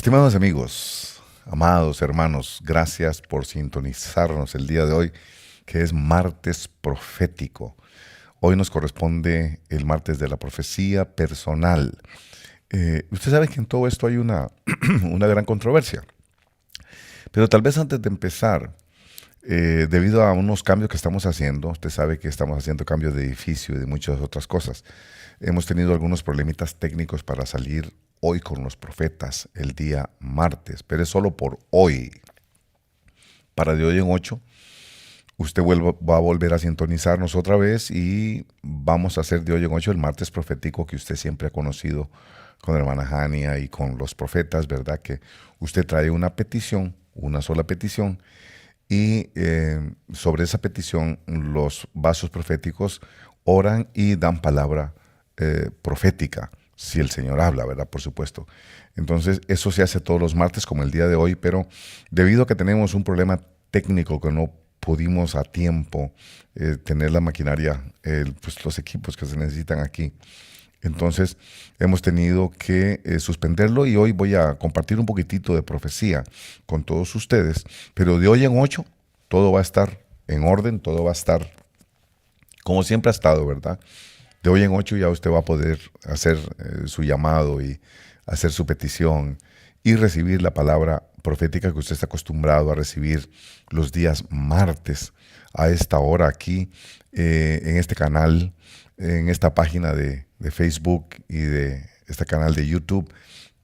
Estimados amigos, amados hermanos, gracias por sintonizarnos el día de hoy, que es martes profético. Hoy nos corresponde el martes de la profecía personal. Usted sabe que en todo esto hay una, una gran controversia, pero tal vez antes de empezar, debido a unos cambios que estamos haciendo, usted sabe que estamos haciendo cambios de edificio y de muchas otras cosas. Hemos tenido algunos problemitas técnicos para salir hoy con los profetas el día martes, pero es solo por hoy. Para de hoy en 8, usted va a volver a sintonizarnos otra vez y vamos a hacer de hoy en 8 el martes profético que usted siempre ha conocido con la hermana Hania y con los profetas, ¿verdad? Que usted trae una petición, una sola petición, y sobre esa petición los vasos proféticos oran y dan palabra profética, si el Señor habla, ¿verdad? Por supuesto. Entonces, eso se hace todos los martes como el día de hoy, pero debido a que tenemos un problema técnico que no pudimos a tiempo tener la maquinaria, pues los equipos que se necesitan aquí, entonces hemos tenido que suspenderlo y hoy voy a compartir un poquitito de profecía con todos ustedes, pero de hoy en 8 todo va a estar en orden, todo va a estar como siempre ha estado, ¿verdad? De hoy en 8 ya usted va a poder hacer su llamado y hacer su petición y recibir la palabra profética que usted está acostumbrado a recibir los días martes a esta hora aquí en este canal, en esta página de Facebook y de este canal de YouTube,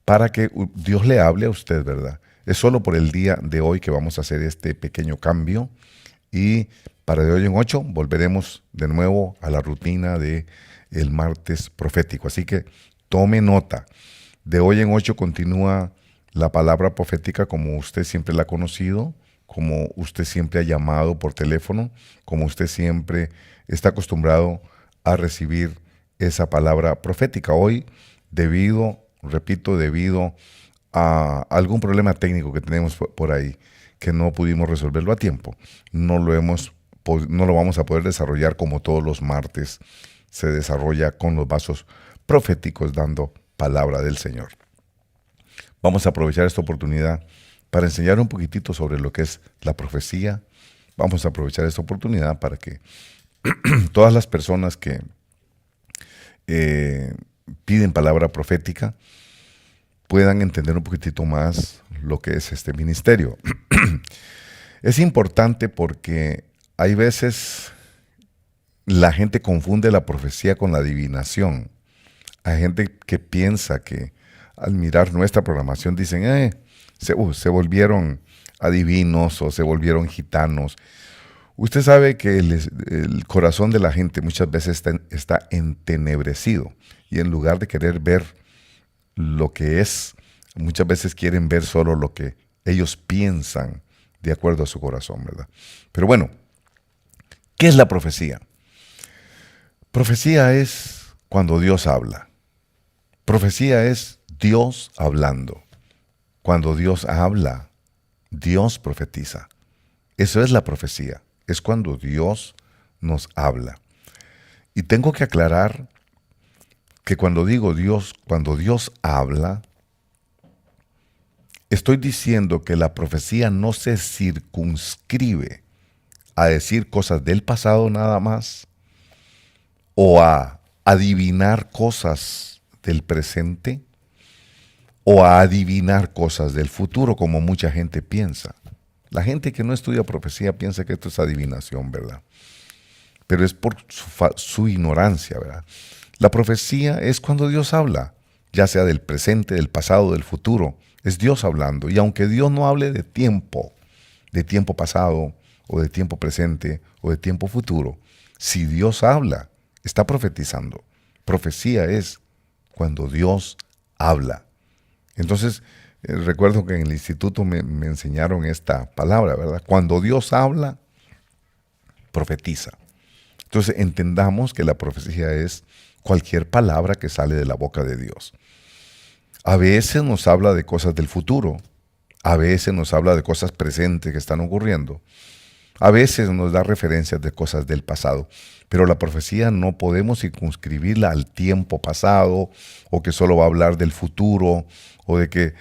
para que Dios le hable a usted, ¿verdad? Es solo por el día de hoy que vamos a hacer este pequeño cambio y para de hoy en 8 volveremos de nuevo a la rutina de el martes profético. Así que tome nota. De hoy en 8 continúa la palabra profética como usted siempre la ha conocido, como usted siempre ha llamado por teléfono, como usted siempre está acostumbrado a recibir esa palabra profética. Hoy, debido a algún problema técnico que tenemos por ahí, que no pudimos resolverlo a tiempo, no lo vamos a poder desarrollar como todos los martes se desarrolla con los vasos proféticos dando palabra del Señor. Vamos a aprovechar esta oportunidad para enseñar un poquitito sobre lo que es la profecía. Vamos a aprovechar esta oportunidad para que todas las personas que piden palabra profética puedan entender un poquitito más lo que es este ministerio. Es importante porque hay veces la gente confunde la profecía con la adivinación. Hay gente que piensa que al mirar nuestra programación dicen, se volvieron adivinos o se volvieron gitanos. Usted sabe que el corazón de la gente muchas veces está entenebrecido y en lugar de querer ver lo que es, muchas veces quieren ver solo lo que ellos piensan de acuerdo a su corazón, ¿verdad? Pero bueno, ¿qué es la profecía? Profecía es cuando Dios habla. Profecía es Dios hablando. Cuando Dios habla, Dios profetiza. Eso es la profecía. Es cuando Dios nos habla. Y tengo que aclarar que cuando digo Dios, cuando Dios habla, estoy diciendo que la profecía no se circunscribe a decir cosas del pasado nada más o a adivinar cosas del presente o a adivinar cosas del futuro como mucha gente piensa. La gente que no estudia profecía piensa que esto es adivinación, ¿verdad? Pero es por su ignorancia, ¿verdad? La profecía es cuando Dios habla, ya sea del presente, del pasado, del futuro. Es Dios hablando. Y aunque Dios no hable de tiempo pasado, o de tiempo presente, o de tiempo futuro, si Dios habla, está profetizando. Profecía es cuando Dios habla. Entonces, recuerdo que en el instituto me enseñaron esta palabra, ¿verdad? Cuando Dios habla, profetiza. Entonces, entendamos que la profecía es cualquier palabra que sale de la boca de Dios. A veces nos habla de cosas del futuro, a veces nos habla de cosas presentes que están ocurriendo, a veces nos da referencias de cosas del pasado, Pero la profecía no podemos circunscribirla al tiempo pasado, o que solo va a hablar del futuro, o de que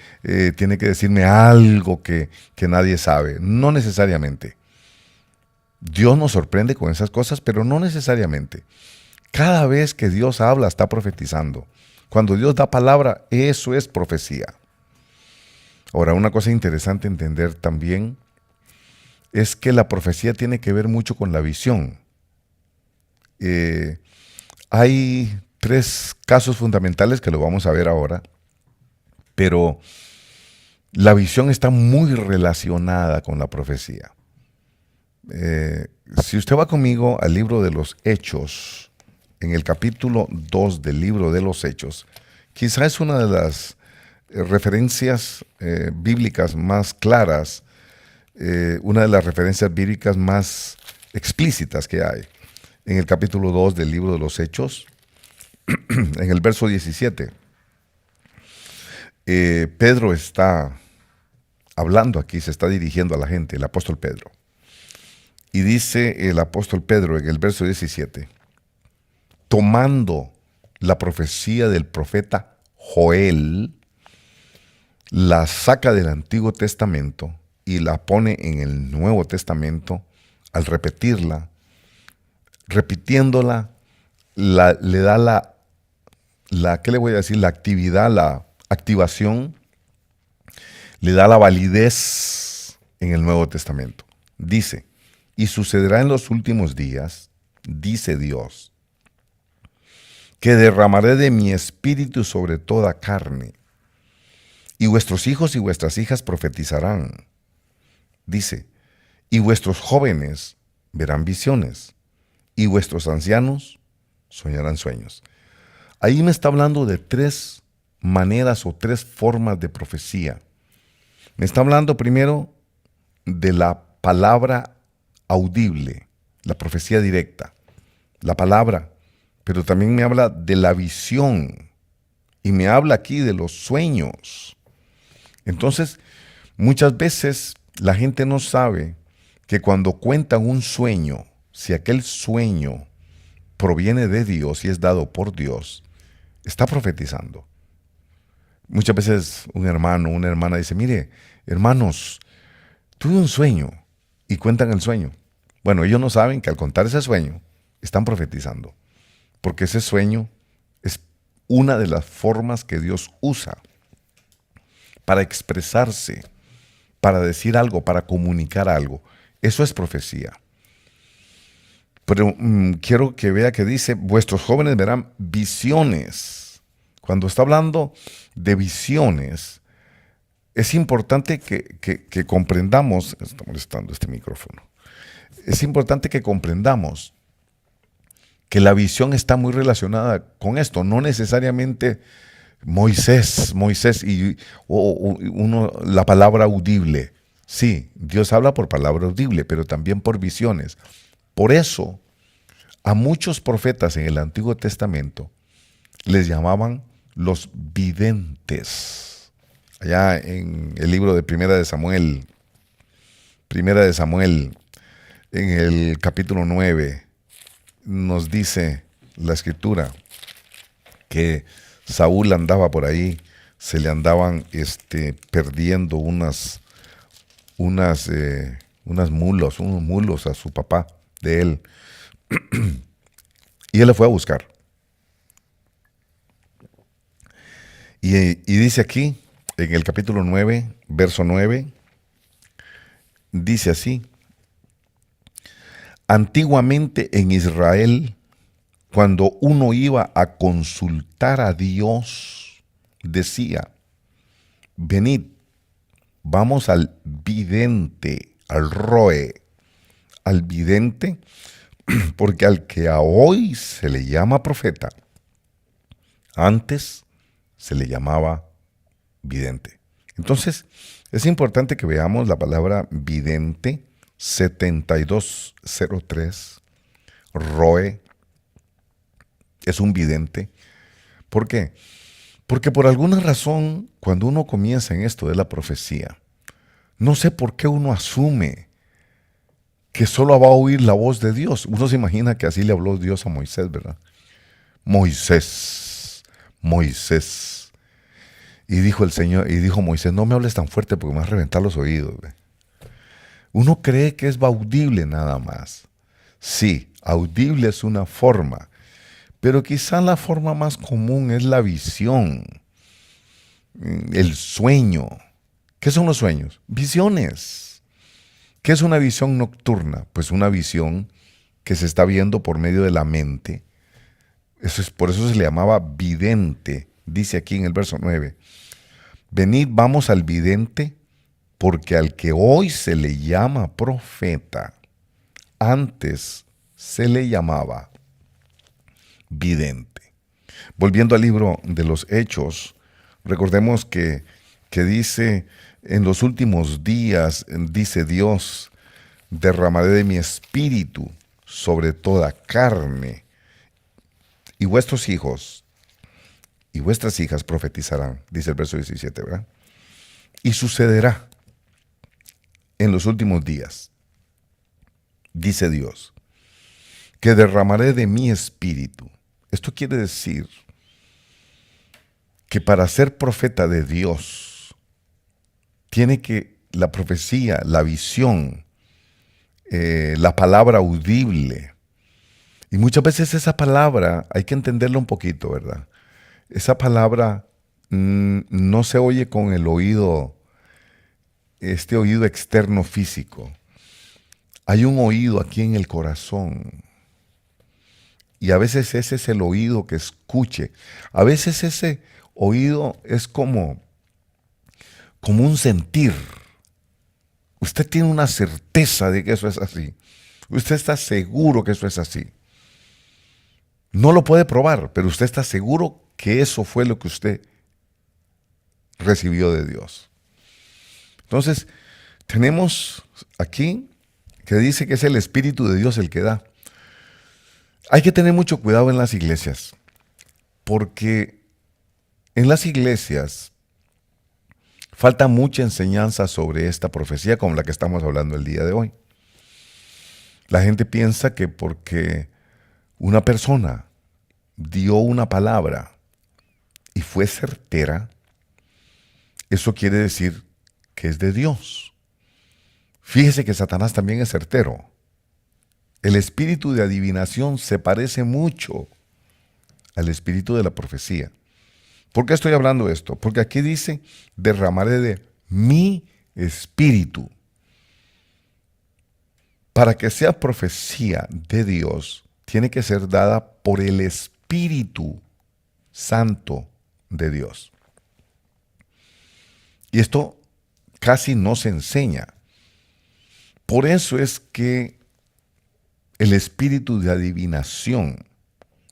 tiene que decirme algo que nadie sabe. No necesariamente. Dios nos sorprende con esas cosas, pero no necesariamente. Cada vez que Dios habla, está profetizando. Cuando Dios da palabra, eso es profecía. Ahora, una cosa interesante entender también es que la profecía tiene que ver mucho con la visión. Hay 3 casos fundamentales que lo vamos a ver ahora, pero la visión está muy relacionada con la profecía. Si usted va conmigo al libro de los Hechos, en el capítulo 2 del libro de los Hechos, quizás es una de las referencias bíblicas más claras, una de las referencias bíblicas más explícitas que hay. En el capítulo 2 del libro de los Hechos, en el verso 17, Pedro está hablando aquí, se está dirigiendo a la gente, el apóstol Pedro. Y dice el apóstol Pedro en el verso 17, tomando la profecía del profeta Joel, la saca del Antiguo Testamento y la pone en el Nuevo Testamento. Al repetirla, repitiéndola, le da ¿qué le voy a decir? La actividad, la activación, le da la validez en el Nuevo Testamento. Dice, y sucederá en los últimos días, dice Dios, que derramaré de mi espíritu sobre toda carne, y vuestros hijos y vuestras hijas profetizarán. Dice, y vuestros jóvenes verán visiones, y vuestros ancianos soñarán sueños. Ahí me está hablando de 3 maneras o 3 formas de profecía. Me está hablando primero de la palabra audible, la profecía directa, la palabra, pero también me habla de la visión y me habla aquí de los sueños. Entonces, muchas veces la gente no sabe que cuando cuentan un sueño, si aquel sueño proviene de Dios y es dado por Dios, está profetizando. Muchas veces un hermano, una hermana dice, mire, hermanos, tuve un sueño, y cuentan el sueño. Bueno, ellos no saben que al contar ese sueño, están profetizando, porque ese sueño es una de las formas que Dios usa para expresarse, para decir algo, para comunicar algo. Eso es profecía. Pero quiero que vea que dice, vuestros jóvenes verán visiones. Cuando está hablando de visiones, es importante que comprendamos, está molestando este micrófono, es importante que comprendamos que la visión está muy relacionada con esto, no necesariamente Moisés y la palabra audible. Sí, Dios habla por palabra audible, pero también por visiones. Por eso, a muchos profetas en el Antiguo Testamento les llamaban los videntes. Allá en el libro de Primera de Samuel, en el capítulo 9, nos dice la Escritura que Saúl andaba por ahí, se le andaban perdiendo unos mulos a su papá de él. Y él le fue a buscar. Y dice aquí, en el capítulo 9, verso 9, dice así: antiguamente en Israel, cuando uno iba a consultar a Dios, decía, venid, vamos al vidente, al roe, al vidente, porque al que a hoy se le llama profeta, antes se le llamaba vidente. Entonces, es importante que veamos la palabra vidente, 7203, roe, es un vidente. ¿Por qué? Porque por alguna razón, cuando uno comienza en esto de la profecía, no sé por qué uno asume que solo va a oír la voz de Dios. Uno se imagina que así le habló Dios a Moisés, ¿verdad? Moisés, Moisés. Y dijo el Señor, y dijo Moisés, no me hables tan fuerte porque me vas a reventar los oídos. ¿Ve? Uno cree que es audible nada más. Sí, audible es una forma, pero quizá la forma más común es la visión, el sueño. ¿Qué son los sueños? Visiones. ¿Qué es una visión nocturna? Pues una visión que se está viendo por medio de la mente. Por eso se le llamaba vidente. Dice aquí en el verso 9. Venid, vamos al vidente, porque al que hoy se le llama profeta, antes se le llamaba vidente. Volviendo al libro de los Hechos, recordemos que dice, en los últimos días, dice Dios, derramaré de mi espíritu sobre toda carne, y vuestros hijos y vuestras hijas profetizarán, dice el verso 17, ¿verdad? Y sucederá en los últimos días, dice Dios, que derramaré de mi espíritu. Esto quiere decir que para ser profeta de Dios, tiene que la profecía, la visión, la palabra audible, y muchas veces esa palabra hay que entenderla un poquito, ¿verdad? Esa palabra no se oye con el oído, este oído externo físico. Hay un oído aquí en el corazón. Y a veces ese es el oído que escuche. A veces ese oído es como un sentir. Usted tiene una certeza de que eso es así. Usted está seguro que eso es así. No lo puede probar, pero usted está seguro que eso fue lo que usted recibió de Dios. Entonces, tenemos aquí que dice que es el Espíritu de Dios el que da. Hay que tener mucho cuidado en las iglesias, porque en las iglesias falta mucha enseñanza sobre esta profecía como la que estamos hablando el día de hoy. La gente piensa que porque una persona dio una palabra y fue certera, eso quiere decir que es de Dios. Fíjese que Satanás también es certero. El espíritu de adivinación se parece mucho al espíritu de la profecía. ¿Por qué estoy hablando de esto? Porque aquí dice, derramaré de mi espíritu. Para que sea profecía de Dios, tiene que ser dada por el Espíritu Santo de Dios. Y esto casi no se enseña. Por eso es que el espíritu de adivinación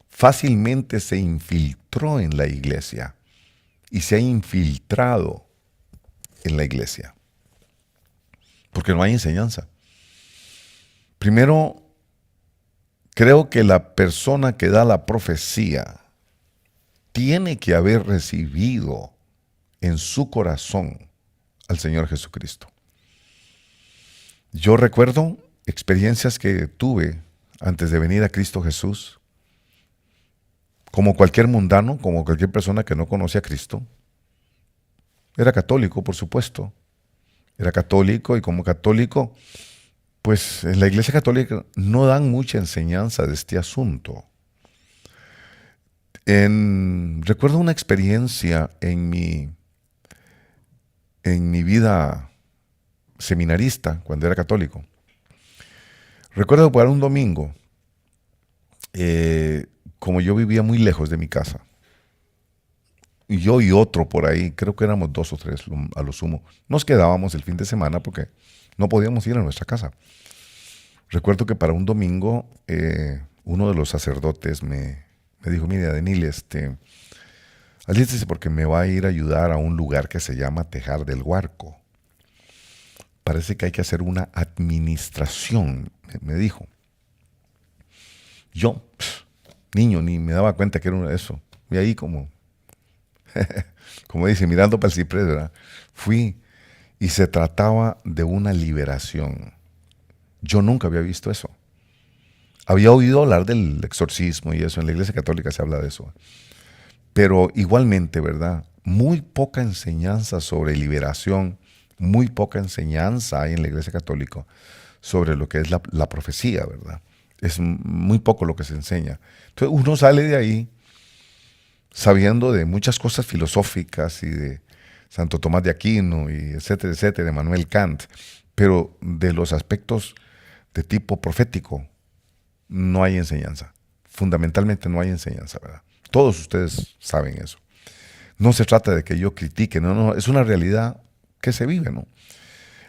fácilmente se infiltró en la iglesia y se ha infiltrado en la iglesia. Porque no hay enseñanza. Primero, creo que la persona que da la profecía tiene que haber recibido en su corazón al Señor Jesucristo. Yo recuerdo experiencias que tuve antes de venir a Cristo Jesús, como cualquier mundano, como cualquier persona que no conoce a Cristo. Era católico, por supuesto. Era católico y como católico, pues en la Iglesia Católica no dan mucha enseñanza de este asunto. Recuerdo una experiencia en mi vida seminarista, cuando era católico. Recuerdo que para un domingo, como yo vivía muy lejos de mi casa, y yo y otro por ahí, creo que éramos 2 o 3 a lo sumo, nos quedábamos el fin de semana porque no podíamos ir a nuestra casa. Recuerdo que para un domingo, uno de los sacerdotes me dijo, mire, Adenil, alístese porque me va a ir a ayudar a un lugar que se llama Tejar del Huarco. Parece que hay que hacer una administración, me dijo. Yo, niño, ni me daba cuenta que era eso. Y ahí como dice, mirando para el ciprés, ¿verdad? Fui y se trataba de una liberación. Yo nunca había visto eso. Había oído hablar del exorcismo y eso, en la Iglesia Católica se habla de eso. Pero igualmente, ¿verdad? Muy poca enseñanza sobre liberación, muy poca enseñanza hay en la Iglesia Católica sobre lo que es la profecía, ¿verdad? Es muy poco lo que se enseña. Entonces uno sale de ahí sabiendo de muchas cosas filosóficas y de Santo Tomás de Aquino y etcétera, etcétera, de Manuel Kant, pero de los aspectos de tipo profético no hay enseñanza. Fundamentalmente no hay enseñanza, ¿verdad? Todos ustedes saben eso. No se trata de que yo critique, no, es una realidad que se vive, ¿no?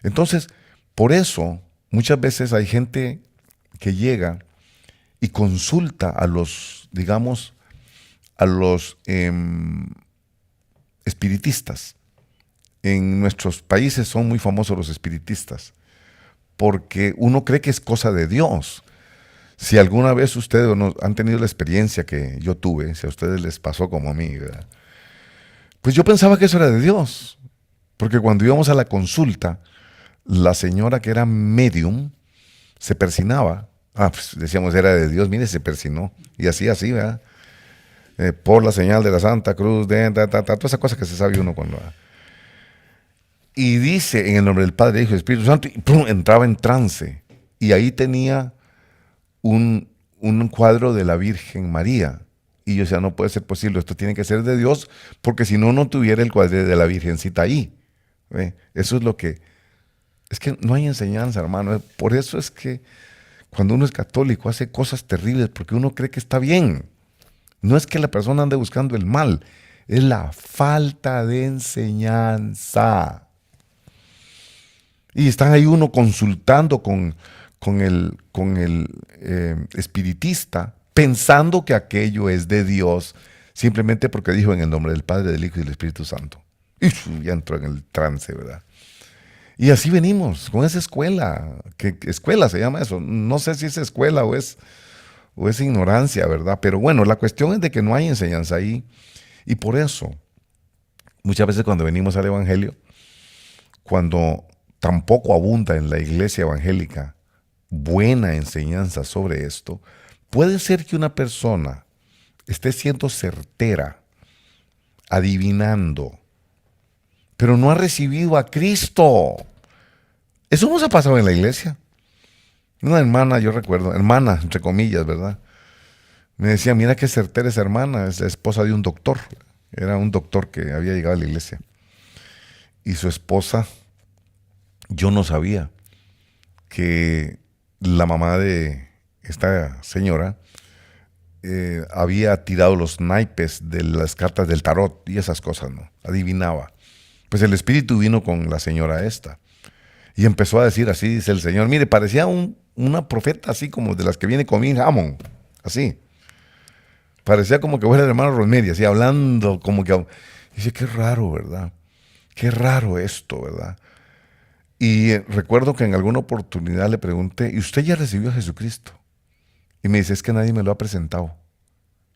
Entonces, por eso, muchas veces hay gente que llega y consulta a los, digamos, a los espiritistas. En nuestros países son muy famosos los espiritistas, porque uno cree que es cosa de Dios. Si alguna vez ustedes han tenido la experiencia que yo tuve, si a ustedes les pasó como a mí, ¿verdad? Pues yo pensaba que eso era de Dios, porque cuando íbamos a la consulta, la señora que era medium se persinaba. Pues decíamos, era de Dios, mire, se persinó. Y así, ¿verdad? Por la señal de la Santa Cruz, toda esa cosa que se sabe uno cuando... Y dice, en el nombre del Padre, Hijo y Espíritu Santo, y ¡pum!, entraba en trance. Y ahí tenía un cuadro de la Virgen María. Y yo decía, no puede ser posible, esto tiene que ser de Dios, porque si no, no tuviera el cuadro de la Virgencita ahí. Eso es lo que... Es que no hay enseñanza, hermano. Por eso es que cuando uno es católico hace cosas terribles, porque uno cree que está bien. No es que la persona ande buscando el mal, es la falta de enseñanza. Y están ahí uno consultando con el espiritista, pensando que aquello es de Dios, simplemente porque dijo en el nombre del Padre, del Hijo y del Espíritu Santo. Y ya entró en el trance, ¿verdad? Y así venimos, con esa escuela. ¿Qué escuela se llama eso? No sé si es escuela o es ignorancia, ¿verdad? Pero bueno, la cuestión es de que no hay enseñanza ahí. Y por eso, muchas veces cuando venimos al Evangelio, cuando tampoco abunda en la iglesia evangélica buena enseñanza sobre esto, puede ser que una persona esté siendo certera, adivinando, pero no ha recibido a Cristo. Eso nos ha pasado en la iglesia. Una hermana, yo recuerdo, hermana, entre comillas, ¿verdad? Me decía, mira qué certera esa hermana, es la esposa de un doctor. Era un doctor que había llegado a la iglesia. Y su esposa, yo no sabía que la mamá de esta señora había tirado los naipes de las cartas del tarot y esas cosas, ¿no? Adivinaba. Pues el espíritu vino con la señora esta. Y empezó a decir así, dice el Señor, mire, parecía una profeta así como de las que viene con mi jamón, así. Parecía como que fuera el hermano Rosemary, así hablando, como que... Dice, qué raro, ¿verdad? Qué raro esto, ¿verdad? Y recuerdo que en alguna oportunidad le pregunté, ¿y usted ya recibió a Jesucristo? Y me dice, es que nadie me lo ha presentado.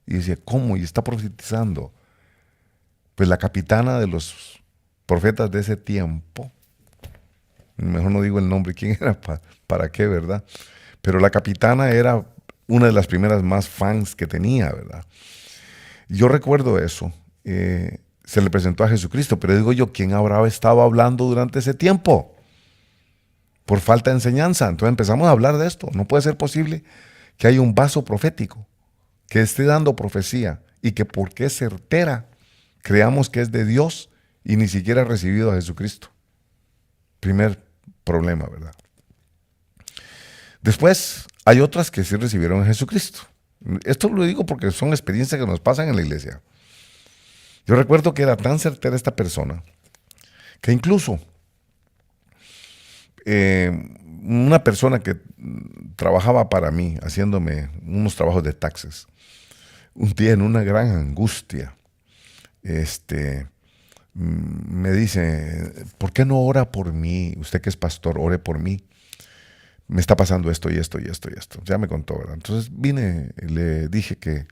Y dice, ¿cómo? Y está profetizando. Pues la capitana de los profetas de ese tiempo, mejor no digo el nombre, quién era, para qué, ¿verdad? Pero la capitana era una de las primeras más fans que tenía, ¿verdad? Yo recuerdo eso. Se le presentó a Jesucristo, pero digo yo, ¿quién habrá estado hablando durante ese tiempo? Por falta de enseñanza. Entonces empezamos a hablar de esto. No puede ser posible que haya un vaso profético que esté dando profecía y que porque es certera creamos que es de Dios y ni siquiera ha recibido a Jesucristo. Primer problema, ¿verdad? Después hay otras que sí recibieron a Jesucristo. Esto lo digo porque son experiencias que nos pasan en la iglesia. Yo recuerdo que era tan certera esta persona que incluso una persona que trabajaba para mí, haciéndome unos trabajos de taxes, un día en una gran angustia, me dice, ¿por qué no ora por mí? Usted que es pastor, ore por mí. Me está pasando esto y esto y esto y esto. Ya me contó, ¿verdad? Entonces vine y le dije que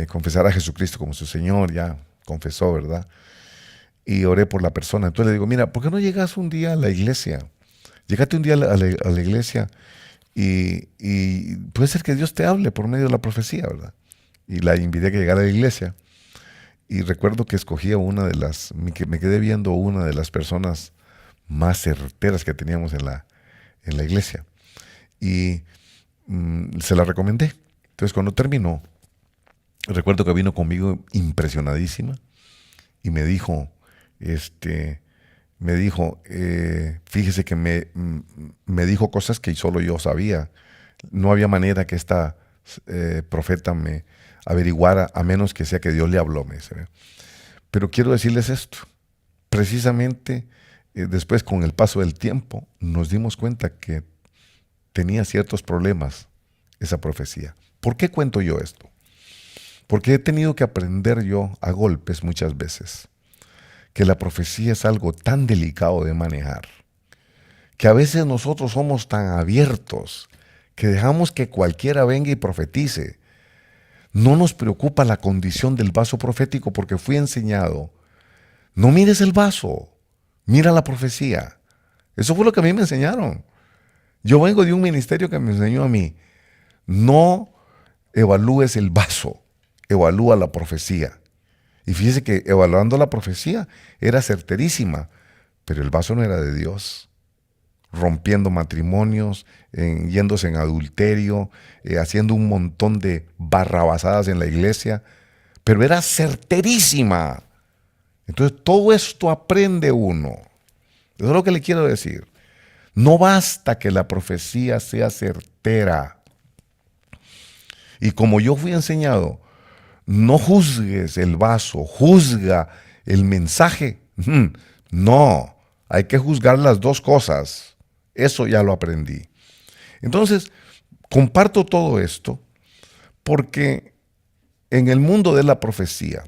confesara a Jesucristo como su Señor, ya confesó, ¿verdad? Y oré por la persona. Entonces le digo, mira, ¿por qué no llegas un día a la iglesia? Llégate un día a la iglesia y puede ser que Dios te hable por medio de la profecía, ¿verdad? Y la invité a que llegara a la iglesia. Y recuerdo que escogía que me quedé viendo una de las personas más certeras que teníamos en la iglesia. Y se la recomendé. Entonces cuando terminó, recuerdo que vino conmigo impresionadísima y me dijo, fíjese que me dijo cosas que solo yo sabía. No había manera que esta profeta me averiguara, a menos que sea que Dios le habló, me dice. Pero quiero decirles esto. Precisamente después, con el paso del tiempo, nos dimos cuenta que tenía ciertos problemas esa profecía. ¿Por qué cuento yo esto? Porque he tenido que aprender yo a golpes muchas veces que la profecía es algo tan delicado de manejar, que a veces nosotros somos tan abiertos que dejamos que cualquiera venga y profetice. No nos preocupa la condición del vaso profético, porque fui enseñado, no mires el vaso, mira la profecía. Eso fue lo que a mí me enseñaron. Yo vengo de un ministerio que me enseñó a mí, no evalúes el vaso, evalúa la profecía. Y fíjese que evaluando la profecía era certerísima, pero el vaso no era de Dios. Rompiendo matrimonios, yéndose en adulterio, haciendo un montón de barrabasadas en la iglesia, pero era certerísima. Entonces todo esto aprende uno. Eso es lo que le quiero decir. No basta que la profecía sea certera. Y como yo fui enseñado, no juzgues el vaso, juzga el mensaje. No, hay que juzgar las dos cosas. Eso ya lo aprendí. Entonces, comparto todo esto porque en el mundo de la profecía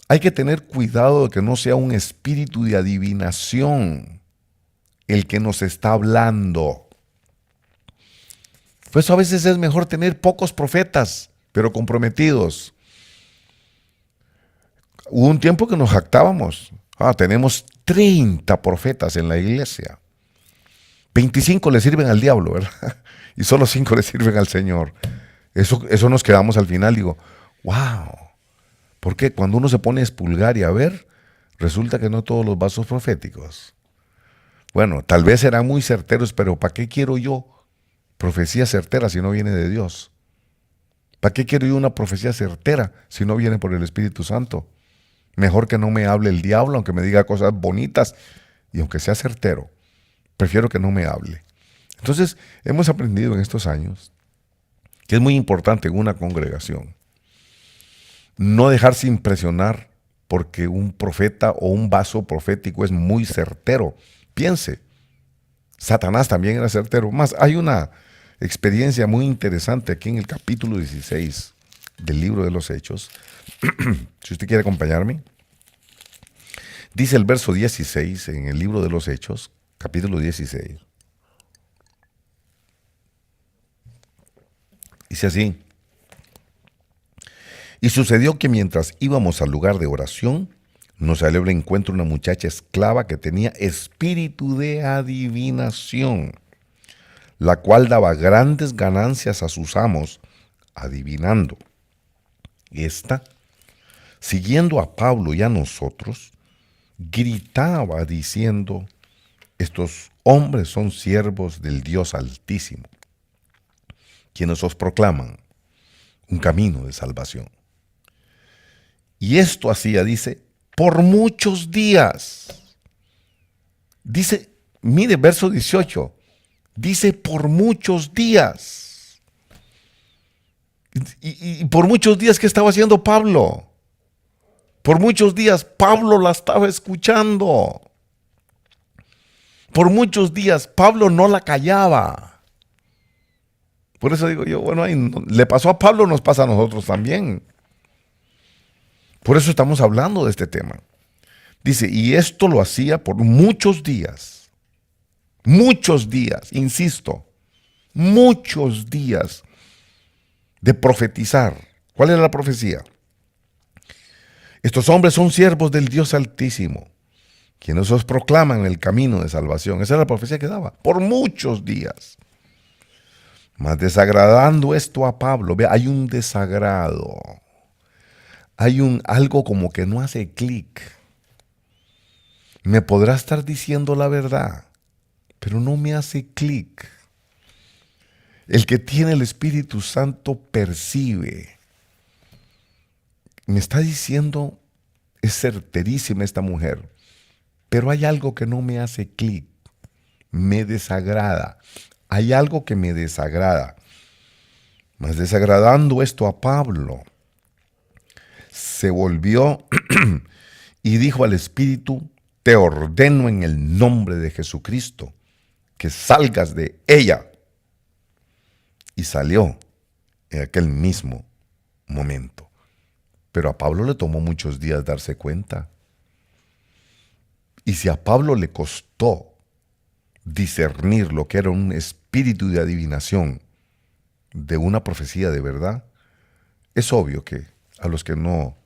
hay que tener cuidado de que no sea un espíritu de adivinación el que nos está hablando. Por eso a veces es mejor tener pocos profetas, pero comprometidos. Hubo un tiempo que nos jactábamos. Tenemos 30 profetas en la iglesia. 25 le sirven al diablo, ¿verdad? Y solo 5 le sirven al Señor. Eso nos quedamos al final. Digo, wow. Porque cuando uno se pone a expulgar y a ver, resulta que no todos los vasos proféticos. Bueno, tal vez serán muy certeros, pero ¿para qué quiero yo profecía certera si no viene de Dios? ¿Para qué quiero yo una profecía certera si no viene por el Espíritu Santo? Mejor que no me hable el diablo, aunque me diga cosas bonitas y aunque sea certero. Prefiero que no me hable. Entonces, hemos aprendido en estos años que es muy importante en una congregación no dejarse impresionar porque un profeta o un vaso profético es muy certero. Piense, Satanás también era certero. Más, hay una experiencia muy interesante aquí en el capítulo 16 del libro de los Hechos. Si usted quiere acompañarme, dice el verso 16 en el libro de los Hechos, capítulo 16. Dice así: y sucedió que mientras íbamos al lugar de oración, nos salió al encuentro una muchacha esclava que tenía espíritu de adivinación, la cual daba grandes ganancias a sus amos adivinando. Esta, siguiendo a Pablo y a nosotros, gritaba diciendo: estos hombres son siervos del Dios Altísimo, quienes os proclaman un camino de salvación. Y esto hacía, dice, por muchos días. Dice, mire, verso 18, dice por muchos días. Y por muchos días, ¿qué estaba haciendo Pablo? Por muchos días Pablo la estaba escuchando. Por muchos días Pablo no la callaba. Por eso digo yo, bueno, le pasó a Pablo, nos pasa a nosotros también. Por eso estamos hablando de este tema. Dice, y esto lo hacía por muchos días, insisto, muchos días de profetizar. ¿Cuál era la profecía? Estos hombres son siervos del Dios Altísimo, quienes os proclaman el camino de salvación. Esa era la profecía que daba por muchos días. Mas desagradando esto a Pablo, vea, hay un desagrado. Hay algo como que no hace clic. Me podrá estar diciendo la verdad, pero no me hace clic. El que tiene el Espíritu Santo percibe. Me está diciendo, es certerísima esta mujer, pero hay algo que no me hace clic. Me desagrada. Hay algo que me desagrada. Mas desagradando esto a Pablo, se volvió y dijo al Espíritu: te ordeno en el nombre de Jesucristo que salgas de ella. Y salió en aquel mismo momento. Pero a Pablo le tomó muchos días darse cuenta. Y si a Pablo le costó discernir lo que era un espíritu de adivinación de una profecía de verdad, es obvio que a los que no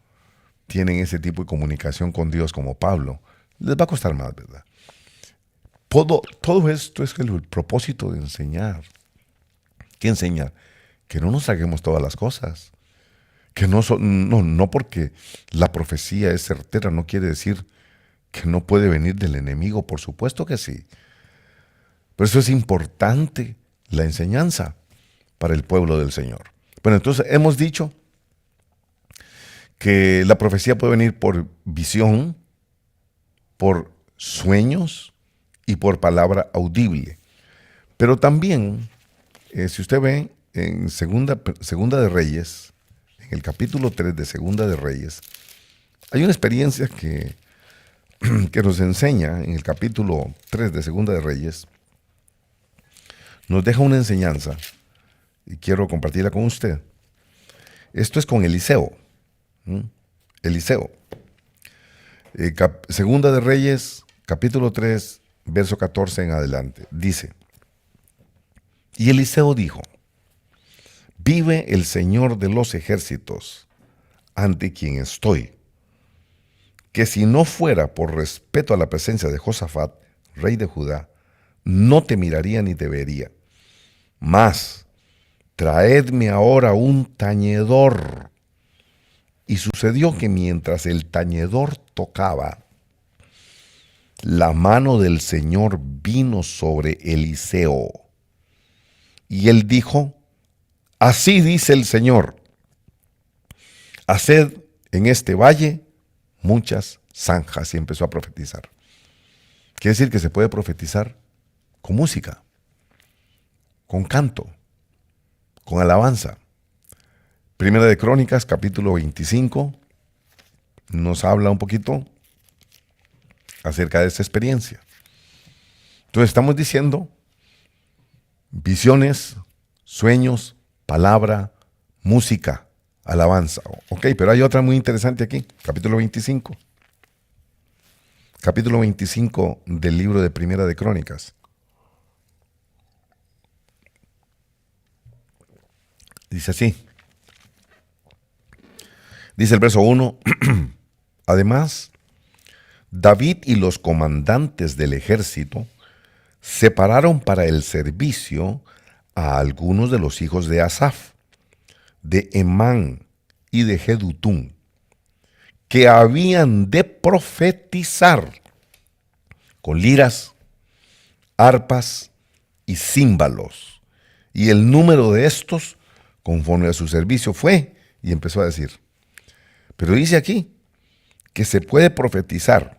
tienen ese tipo de comunicación con Dios como Pablo, les va a costar más, ¿verdad? Todo esto es el propósito de enseñar. ¿Qué enseñar? Que no nos saquemos todas las cosas. Que no porque la profecía es certera no quiere decir que no puede venir del enemigo. Por supuesto que sí. Por eso es importante la enseñanza para el pueblo del Señor. Bueno, entonces hemos dicho que la profecía puede venir por visión, por sueños y por palabra audible. Pero también, si usted ve en Segunda de Reyes, en el capítulo 3 de Segunda de Reyes, hay una experiencia que nos enseña en el capítulo 3 de Segunda de Reyes, nos deja una enseñanza y quiero compartirla con usted. Esto es con Eliseo. Eliseo. Segunda de Reyes, capítulo 3, verso 14 en adelante. Dice: y Eliseo dijo: vive el Señor de los ejércitos, ante quien estoy, que si no fuera por respeto a la presencia de Josafat, rey de Judá, no te miraría ni te vería. Mas, traedme ahora un tañedor. Y sucedió que mientras el tañedor tocaba, la mano del Señor vino sobre Eliseo. Y él dijo: así dice el Señor, haced en este valle muchas zanjas. Y empezó a profetizar. Quiere decir que se puede profetizar con música, con canto, con alabanza. Primera de Crónicas, capítulo 25, nos habla un poquito acerca de esta experiencia. Entonces estamos diciendo visiones, sueños, palabra, música, alabanza. Ok, pero hay otra muy interesante aquí, capítulo 25. Capítulo 25 del libro de Primera de Crónicas. Dice así. Dice el verso 1, además, David y los comandantes del ejército separaron para el servicio a algunos de los hijos de Asaf, de Emán y de Jedutún, que habían de profetizar con liras, arpas y címbalos. Y el número de estos, conforme a su servicio, fue, y empezó a decir. Pero dice aquí que se puede profetizar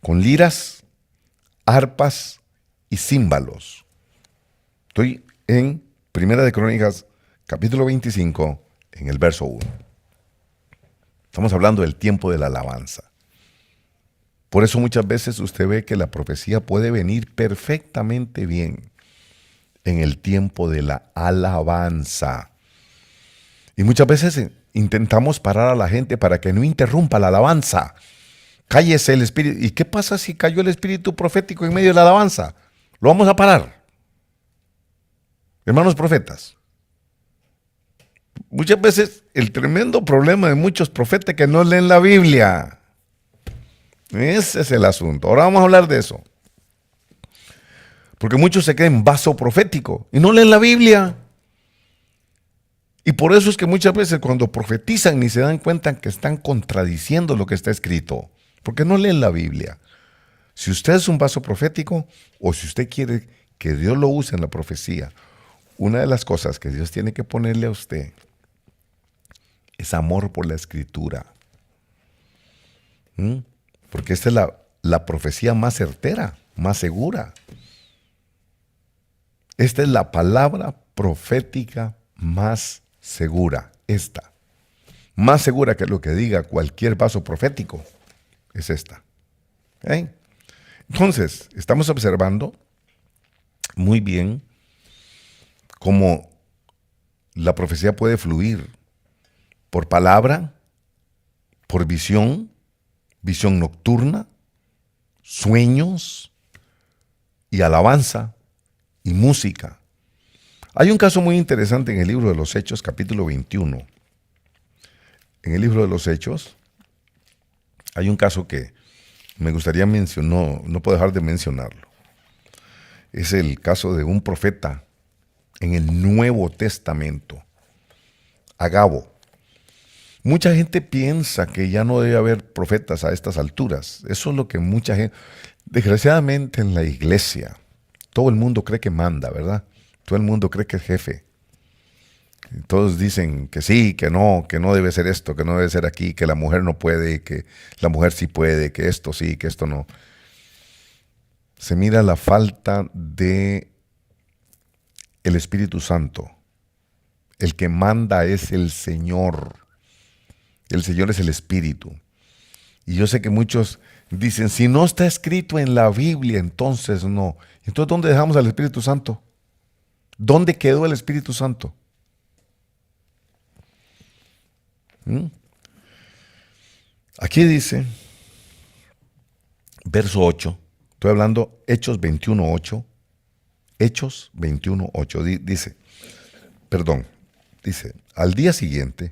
con liras, arpas y címbalos. Estoy en Primera de Crónicas, capítulo 25, en el verso 1. Estamos hablando del tiempo de la alabanza. Por eso muchas veces usted ve que la profecía puede venir perfectamente bien en el tiempo de la alabanza. Y muchas veces intentamos parar a la gente para que no interrumpa la alabanza. Cállese el espíritu. ¿Y qué pasa si cayó el espíritu profético en medio de la alabanza? Lo vamos a parar. Hermanos profetas. Muchas veces el tremendo problema de muchos profetas es que no leen la Biblia. Ese es el asunto. Ahora vamos a hablar de eso. Porque muchos se creen vaso profético y no leen la Biblia. Y por eso es que muchas veces cuando profetizan ni se dan cuenta que están contradiciendo lo que está escrito. Porque no leen la Biblia. Si usted es un vaso profético o si usted quiere que Dios lo use en la profecía, una de las cosas que Dios tiene que ponerle a usted es amor por la escritura. Porque esta es la profecía más certera, más segura. Esta es la palabra profética más segura. Esta. Más segura que lo que diga cualquier vaso profético es esta. ¿Okay? Entonces, estamos observando muy bien cómo la profecía puede fluir por palabra, por visión nocturna, sueños y alabanza y música. Hay un caso muy interesante en el libro de los Hechos, capítulo 21. En el libro de los Hechos hay un caso que me gustaría mencionar, no puedo dejar de mencionarlo. Es el caso de un profeta en el Nuevo Testamento, Agabo. Mucha gente piensa que ya no debe haber profetas a estas alturas. Eso es lo que mucha gente... Desgraciadamente en la iglesia, todo el mundo cree que manda, ¿verdad? Todo el mundo cree que es jefe. Todos dicen que sí, que no debe ser esto, que no debe ser aquí, que la mujer no puede, que la mujer sí puede, que esto sí, que esto no. Se mira la falta de el Espíritu Santo. El que manda es el Señor. El Señor es el Espíritu. Y yo sé que muchos dicen, si no está escrito en la Biblia, entonces no. Entonces, ¿dónde dejamos al Espíritu Santo? ¿Dónde quedó el Espíritu Santo? Aquí dice, verso 8, estoy hablando Hechos 21:8, Hechos 21:8, dice, al día siguiente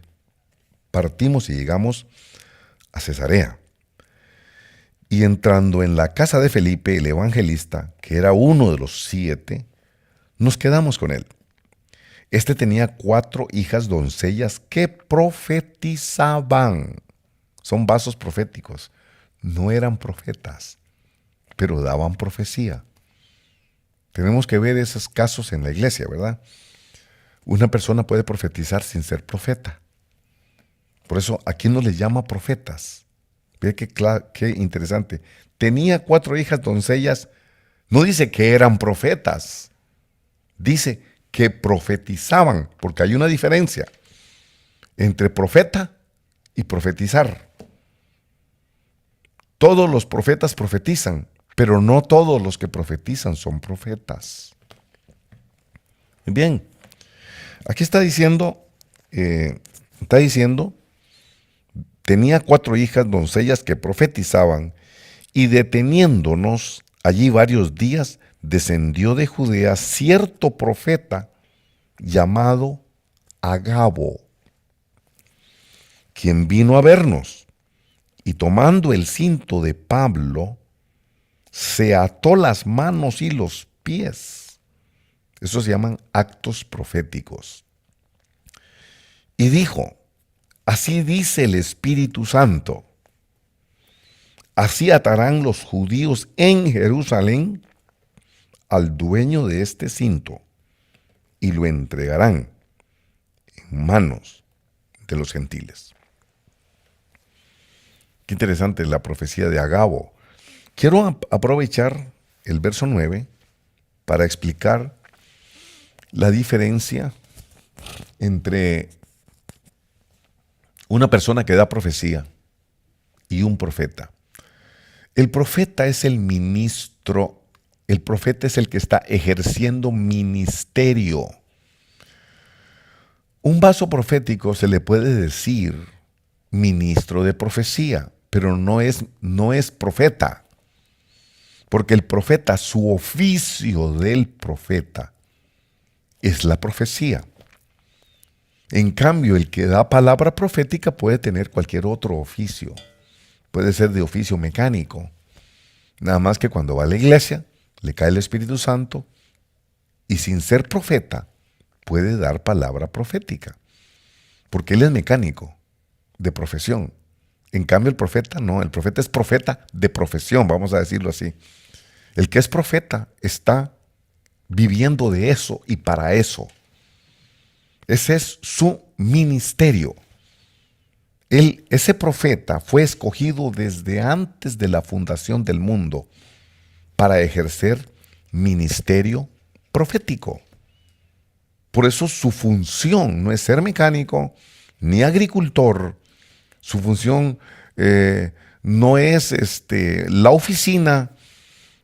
partimos y llegamos a Cesarea. Y entrando en la casa de Felipe, el evangelista, que era uno de los 7, nos quedamos con él. Este tenía 4 hijas doncellas que profetizaban. Son vasos proféticos. No eran profetas, pero daban profecía. Tenemos que ver esos casos en la iglesia, ¿verdad? Una persona puede profetizar sin ser profeta. Por eso aquí no les llama profetas. Ve qué interesante. Tenía 4 hijas doncellas. No dice que eran profetas. Dice que profetizaban, porque hay una diferencia entre profeta y profetizar. Todos los profetas profetizan, pero no todos los que profetizan son profetas. Bien, aquí está diciendo, tenía 4 hijas doncellas que profetizaban, y deteniéndonos allí varios días, descendió de Judea cierto profeta llamado Agabo, quien vino a vernos, y tomando el cinto de Pablo, se ató las manos y los pies. Eso se llaman actos proféticos. Y dijo, así dice el Espíritu Santo, así atarán los judíos en Jerusalén al dueño de este cinto y lo entregarán en manos de los gentiles. Qué interesante la profecía de Agabo. Quiero aprovechar el verso 9 para explicar la diferencia entre una persona que da profecía y un profeta. El profeta es el ministro. El profeta es el que está ejerciendo ministerio. Un vaso profético se le puede decir ministro de profecía, pero no es profeta. Porque el profeta, su oficio del profeta es la profecía. En cambio, el que da palabra profética puede tener cualquier otro oficio, puede ser de oficio mecánico. Nada más que cuando va a la iglesia, le cae el Espíritu Santo y sin ser profeta, puede dar palabra profética. Porque él es mecánico, de profesión. En cambio el profeta no, el profeta es profeta de profesión, vamos a decirlo así. El que es profeta está viviendo de eso y para eso. Ese es su ministerio. Ese profeta fue escogido desde antes de la fundación del mundo para ejercer ministerio profético. Por eso su función no es ser mecánico ni agricultor. Su función no es la oficina,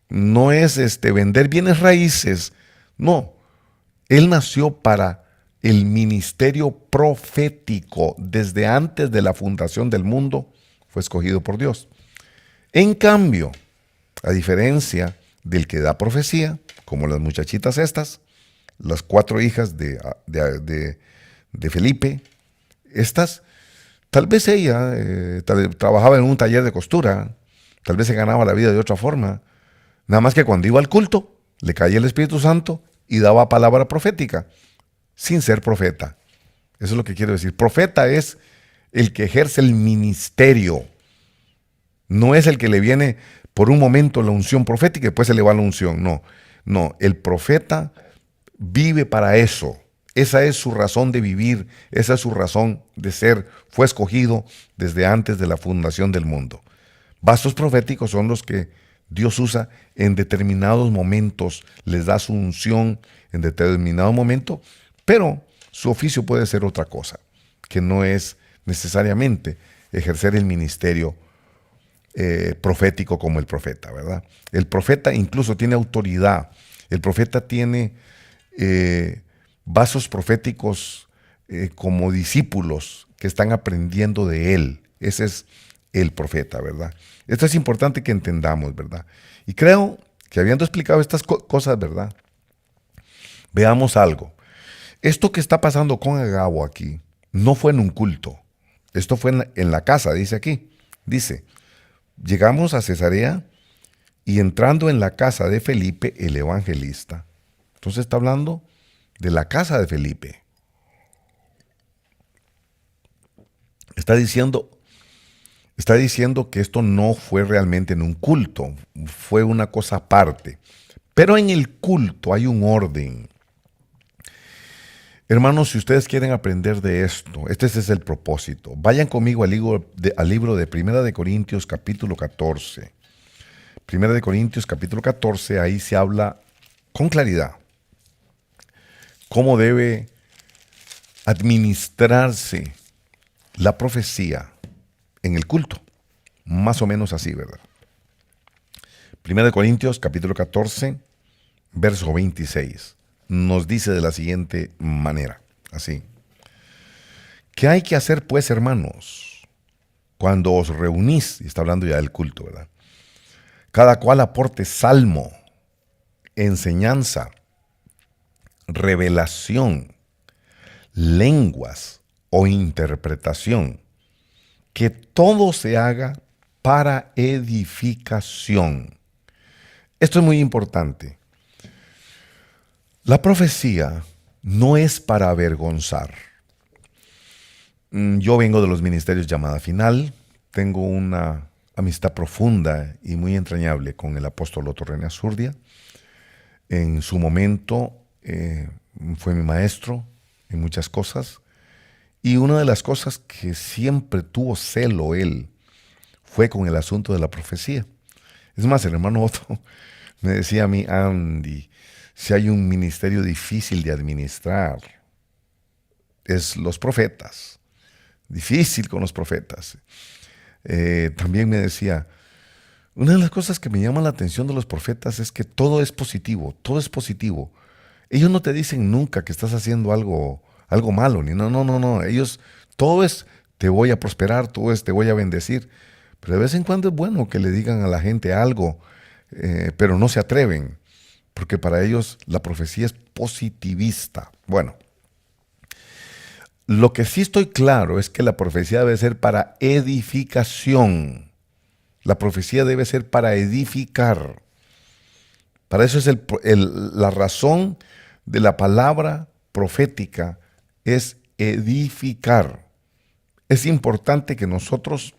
no es vender bienes raíces. No, él nació para el ministerio profético. Desde antes de la fundación del mundo fue escogido por Dios. En cambio, a diferencia del que da profecía, como las muchachitas estas, las 4 hijas de Felipe, estas, tal vez ella trabajaba en un taller de costura, tal vez se ganaba la vida de otra forma, nada más que cuando iba al culto, le caía el Espíritu Santo y daba palabra profética, sin ser profeta. Eso es lo que quiero decir. Profeta es el que ejerce el ministerio, no es el que le viene por un momento la unción profética y después se le va la unción. No, el profeta vive para eso. Esa es su razón de vivir, esa es su razón de ser. Fue escogido desde antes de la fundación del mundo. Vasos proféticos son los que Dios usa en determinados momentos, les da su unción en determinado momento, pero su oficio puede ser otra cosa, que no es necesariamente ejercer el ministerio profético como el profeta, ¿verdad? El profeta incluso tiene autoridad. El profeta tiene vasos proféticos como discípulos que están aprendiendo de él. Ese es el profeta, ¿verdad? Esto es importante que entendamos, ¿verdad? Y creo que habiendo explicado estas cosas, ¿verdad? Veamos algo. Esto que está pasando con Agabo aquí no fue en un culto. Esto fue en la casa, dice aquí. Dice, llegamos a Cesarea y entrando en la casa de Felipe, el evangelista. Entonces está hablando de la casa de Felipe. Está diciendo que esto no fue realmente en un culto, fue una cosa aparte. Pero en el culto hay un orden. Hermanos, si ustedes quieren aprender de esto, este es el propósito. Vayan conmigo al libro de Primera de Corintios capítulo 14. Primera de Corintios capítulo 14, ahí se habla con claridad cómo debe administrarse la profecía en el culto. Más o menos así, ¿verdad? Primera de Corintios capítulo 14, verso 26. Nos dice de la siguiente manera, así. ¿Qué hay que hacer pues, hermanos, cuando os reunís? Y está hablando ya del culto, ¿verdad? Cada cual aporte salmo, enseñanza, revelación, lenguas o interpretación. Que todo se haga para edificación. Esto es muy importante. La profecía no es para avergonzar. Yo vengo de los ministerios Llamada Final, tengo una amistad profunda y muy entrañable con el apóstol Otto René Azurdia. En su momento fue mi maestro en muchas cosas, y una de las cosas que siempre tuvo celo él fue con el asunto de la profecía. Es más, el hermano Otto me decía a mí, Andy, si hay un ministerio difícil de administrar, es los profetas. Difícil con los profetas. También me decía, una de las cosas que me llama la atención de los profetas es que todo es positivo, todo es positivo. Ellos no te dicen nunca que estás haciendo algo malo, ni no. Ellos, todo es, te voy a prosperar, todo es, te voy a bendecir. Pero de vez en cuando es bueno que le digan a la gente algo, pero no se atreven, porque para ellos la profecía es positivista. Bueno, lo que sí estoy claro es que la profecía debe ser para edificación. La profecía debe ser para edificar. Para eso es la razón de la palabra profética, es edificar. Es importante que nosotros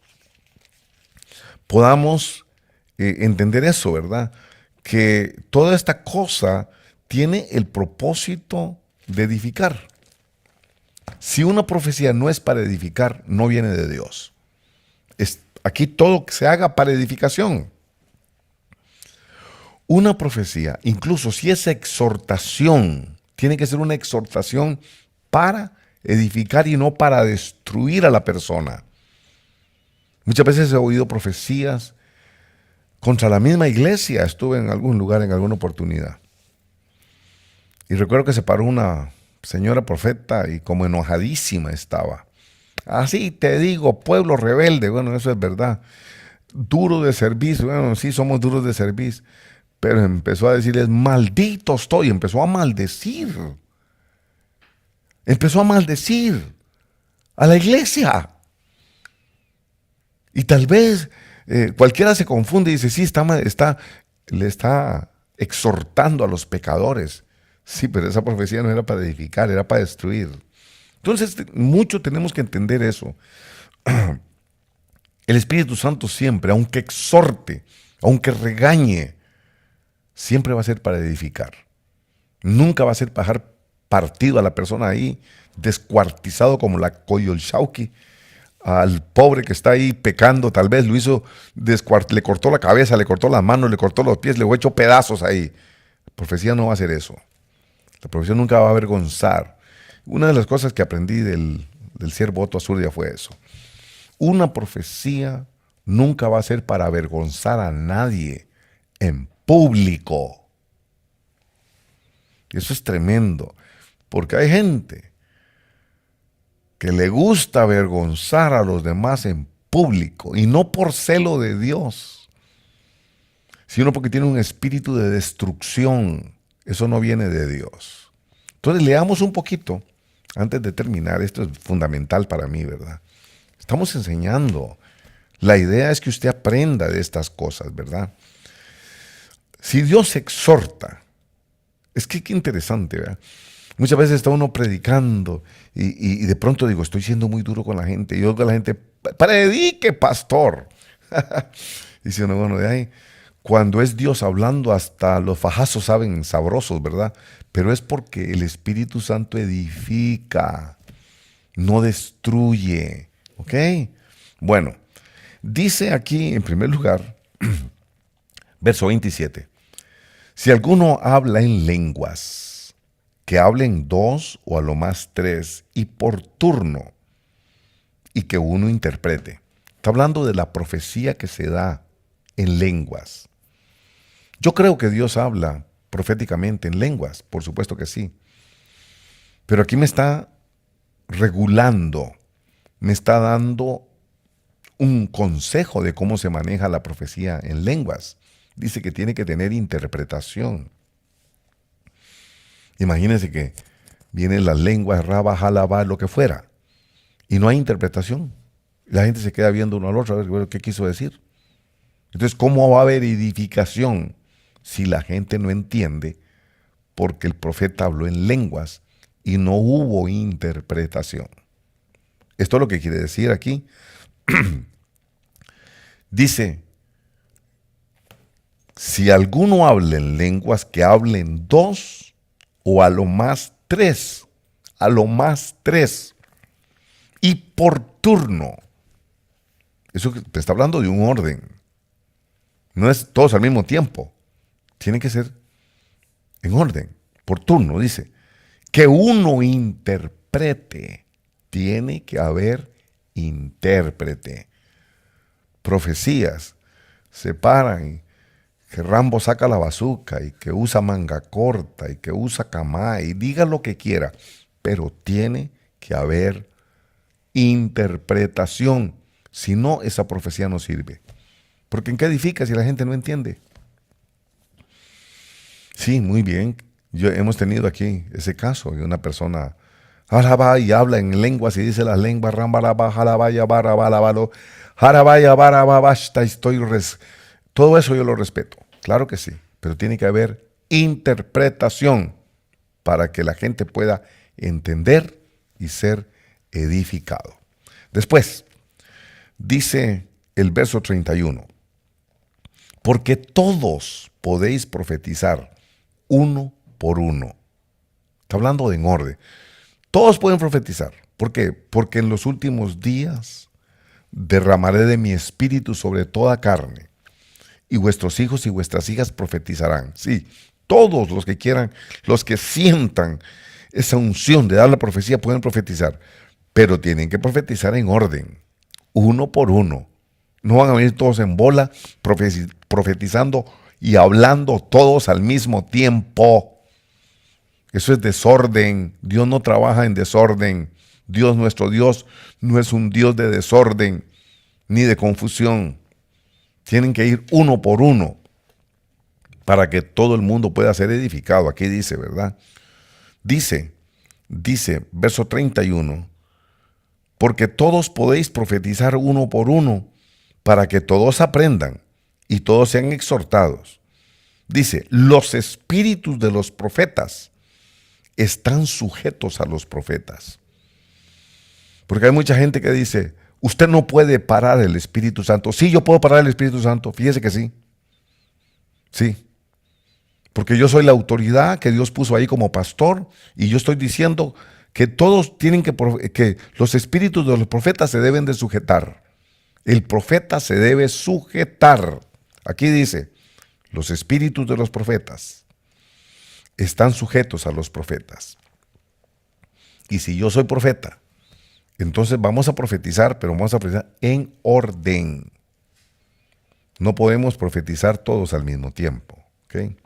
podamos entender eso, ¿verdad? Que toda esta cosa tiene el propósito de edificar. Si una profecía no es para edificar, no viene de Dios. Aquí todo se haga para edificación. Una profecía, incluso si es exhortación, tiene que ser una exhortación para edificar y no para destruir a la persona. Muchas veces he oído profecías contra la misma iglesia. Estuve en algún lugar en alguna oportunidad. Y recuerdo que se paró una señora profeta y como enojadísima estaba. Así te digo, pueblo rebelde. Bueno, eso es verdad. Duro de servicio. Bueno, sí, somos duros de servicio. Pero empezó a decirles, maldito estoy. Empezó a maldecir. Empezó a maldecir a la iglesia. Y tal vez cualquiera se confunde y dice, sí, le está exhortando a los pecadores. Sí, pero esa profecía no era para edificar, era para destruir. Entonces, mucho tenemos que entender eso. El Espíritu Santo siempre, aunque exhorte, aunque regañe, siempre va a ser para edificar. Nunca va a ser para dejar partido a la persona ahí, descuartizado como la Coyolxauhqui, al pobre que está ahí pecando, tal vez lo hizo, le cortó la cabeza, le cortó las manos, le cortó los pies, le fue hecho pedazos ahí. La profecía no va a hacer eso. La profecía nunca va a avergonzar. Una de las cosas que aprendí del siervo Otto Azurdia fue eso. Una profecía nunca va a ser para avergonzar a nadie en público. Y eso es tremendo, porque hay gente que le gusta avergonzar a los demás en público, y no por celo de Dios, sino porque tiene un espíritu de destrucción. Eso no viene de Dios. Entonces leamos un poquito, antes de terminar, esto es fundamental para mí, ¿verdad? Estamos enseñando. La idea es que usted aprenda de estas cosas, ¿verdad? Si Dios exhorta, es que qué interesante, ¿verdad? Muchas veces está uno predicando y de pronto digo, estoy siendo muy duro con la gente. Y yo digo a la gente, predique, pastor. Y si uno, bueno, de ahí, cuando es Dios hablando, hasta los fajazos saben sabrosos, ¿verdad? Pero es porque el Espíritu Santo edifica, no destruye. ¿Ok? Bueno, dice aquí en primer lugar, verso 27, si alguno habla en lenguas, que hablen 2 o a lo más 3 y por turno, y que uno interprete. Está hablando de la profecía que se da en lenguas. Yo creo que Dios habla proféticamente en lenguas, por supuesto que sí. Pero aquí me está regulando, me está dando un consejo de cómo se maneja la profecía en lenguas. Dice que tiene que tener interpretación. Imagínense que vienen las lenguas, raba, jalaba, lo que fuera, y no hay interpretación. La gente se queda viendo uno al otro a ver qué quiso decir. Entonces, ¿cómo va a haber edificación si la gente no entiende? Porque el profeta habló en lenguas y no hubo interpretación. Esto es lo que quiere decir aquí. Dice, si alguno habla en lenguas, que hablen 2 o a lo más 3, a lo más 3, y por turno. Eso te está hablando de un orden. No es todos al mismo tiempo. Tiene que ser en orden, por turno, dice. Que uno interprete. Tiene que haber intérprete. Profecías se paran y que Rambo saca la bazuca y que usa manga corta y que usa camá y diga lo que quiera, pero tiene que haber interpretación. Si no, esa profecía no sirve. Porque ¿en qué edifica si la gente no entiende? Sí, muy bien. Hemos tenido aquí ese caso de una persona Alaba y habla en lenguas y dice las lenguas, rambaraba, jalabaya, barabalabalo, jarabaya, barababashta, todo eso yo lo respeto, claro que sí, pero tiene que haber interpretación para que la gente pueda entender y ser edificado. Después, dice el verso 31, porque todos podéis profetizar uno por uno. Está hablando de en orden. Todos pueden profetizar. ¿Por qué? Porque en los últimos días derramaré de mi espíritu sobre toda carne, y vuestros hijos y vuestras hijas profetizarán. Sí, todos los que quieran, los que sientan esa unción de dar la profecía pueden profetizar, pero tienen que profetizar en orden, uno por uno. No van a venir todos en bola profetizando y hablando todos al mismo tiempo. Eso es desorden. Dios no trabaja en desorden. Dios, nuestro Dios, no es un Dios de desorden ni de confusión. Tienen que ir uno por uno para que todo el mundo pueda ser edificado. Aquí dice, ¿verdad? Dice, verso 31, porque todos podéis profetizar uno por uno para que todos aprendan y todos sean exhortados. Dice, los espíritus de los profetas están sujetos a los profetas. Porque hay mucha gente que dice, usted no puede parar el Espíritu Santo. Sí, yo puedo parar el Espíritu Santo. Fíjese que sí. Sí. Porque yo soy la autoridad que Dios puso ahí como pastor y yo estoy diciendo que todos tienen que los espíritus de los profetas se deben de sujetar. El profeta se debe sujetar. Aquí dice, los espíritus de los profetas están sujetos a los profetas. Y si yo soy profeta, entonces vamos a profetizar, pero vamos a profetizar en orden. No podemos profetizar todos al mismo tiempo. ¿Okay?